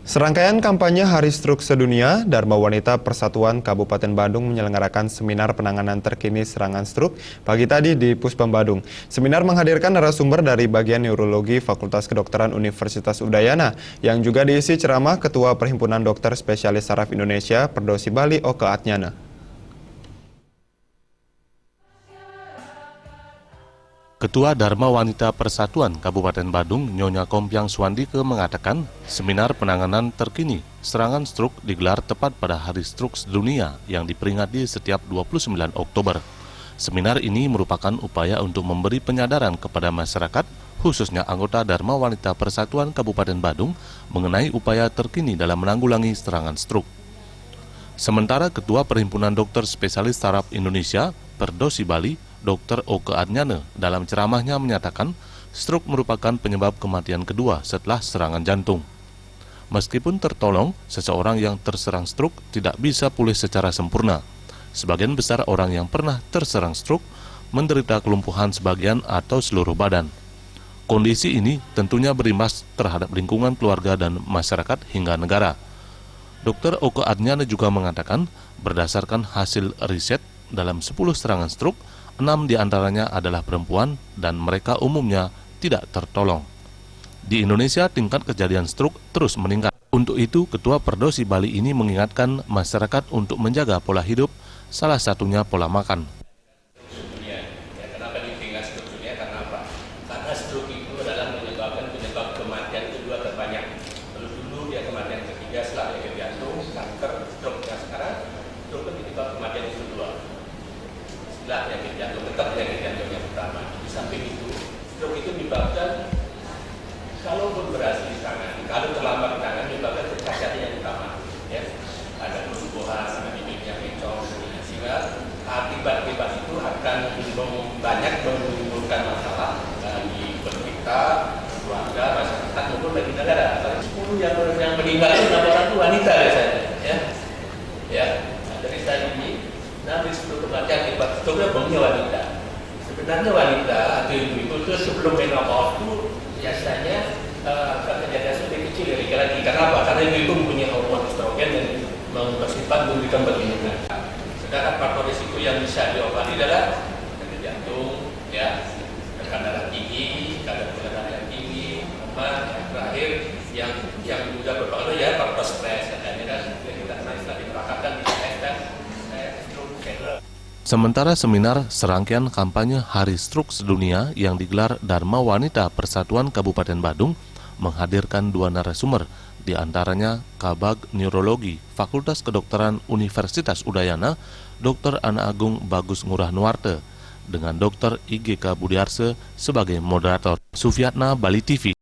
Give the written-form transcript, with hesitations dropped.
Serangkaian kampanye Hari Stroke Sedunia, Dharma Wanita Persatuan Kabupaten Bandung menyelenggarakan seminar penanganan terkini serangan stroke pagi tadi di Puspam Badung. Seminar menghadirkan narasumber dari bagian neurologi Fakultas Kedokteran Universitas Udayana, yang juga diisi ceramah Ketua Perhimpunan Dokter Spesialis Saraf Indonesia, Perdosi Bali, Oke Adnyana. Ketua Dharma Wanita Persatuan Kabupaten Badung, Nyonya Kompiang Swandike mengatakan, seminar penanganan terkini serangan stroke digelar tepat pada Hari Stroke Sedunia yang diperingati setiap 29 Oktober. Seminar ini merupakan upaya untuk memberi penyadaran kepada masyarakat, khususnya anggota Dharma Wanita Persatuan Kabupaten Badung, mengenai upaya terkini dalam menanggulangi serangan stroke. Sementara Ketua Perhimpunan Dokter Spesialis Saraf Indonesia, Perdosi Bali, Dr. Oke Adnyana dalam ceramahnya menyatakan stroke merupakan penyebab kematian kedua setelah serangan jantung. Meskipun tertolong, seseorang yang terserang stroke tidak bisa pulih secara sempurna. Sebagian besar orang yang pernah terserang stroke menderita kelumpuhan sebagian atau seluruh badan. Kondisi ini tentunya berimbas terhadap lingkungan keluarga dan masyarakat hingga negara. Dr. Oke Adnyana juga mengatakan, berdasarkan hasil riset dalam 10 serangan stroke, 6 diantaranya adalah perempuan dan mereka umumnya tidak tertolong. Di Indonesia, tingkat kejadian stroke terus meningkat. Untuk itu, Ketua Perdosi Bali ini mengingatkan masyarakat untuk menjaga pola hidup, salah satunya pola makan. Kenapa ditinggal stroke dunia? Karena apa? Karena stroke itu adalah menyebabkan penyebab kematian kedua terbanyak. Lalu dulu dia kematian ketiga setelah dia jantung, kanker, stroke. Nah sekarang stroke penyebab kematian yang kedua. Setelah penyakit jantung, tetap penyakit jantung yang pertama. Di samping itu, stroke itu menyebabkan kalau belum berhasil ditangani, kalau terlambat ditangani, menyebabkan kecacatan yang utama. Ya, ada kelumpuhan, ada bibir yang mencong, sehingga akibat-akibat itu akan banyak menimbulkan masalah bagi kita, keluarga, masyarakat maupun bagi negara. 10 yang meninggal itu 6 orang itu wanita biasanya. Ya, nah, dari tadi ini. Nah, sebelum kematian akibat stroke bangunnya wanita. Sebenarnya wanita atau ibu-ibu itu sebelum menopause itu biasanya kejadian lebih kecil dari laki-laki. Karena apa? Karena ibu-ibu mempunyai hormon estrogen dan bersifat memberikan perlindungan. Sedangkan faktor risiko yang bisa diobati adalah penyakit jantung, ya, tekanan darah tinggi, kadar gula darah yang tinggi, yang terakhir yang juga berpengaruh ya faktor stres katanya dan kita setelah diperakakan bisa Sementara seminar serangkaian kampanye Hari Stroke Sedunia yang digelar Dharma Wanita Persatuan Kabupaten Badung menghadirkan 2 narasumber, di antaranya Kabag Neurologi Fakultas Kedokteran Universitas Udayana, Dr. Ana Agung Bagus Ngurah Nuarte, dengan Dr. IGK Budiarse sebagai moderator. Sufiatna, Bali TV.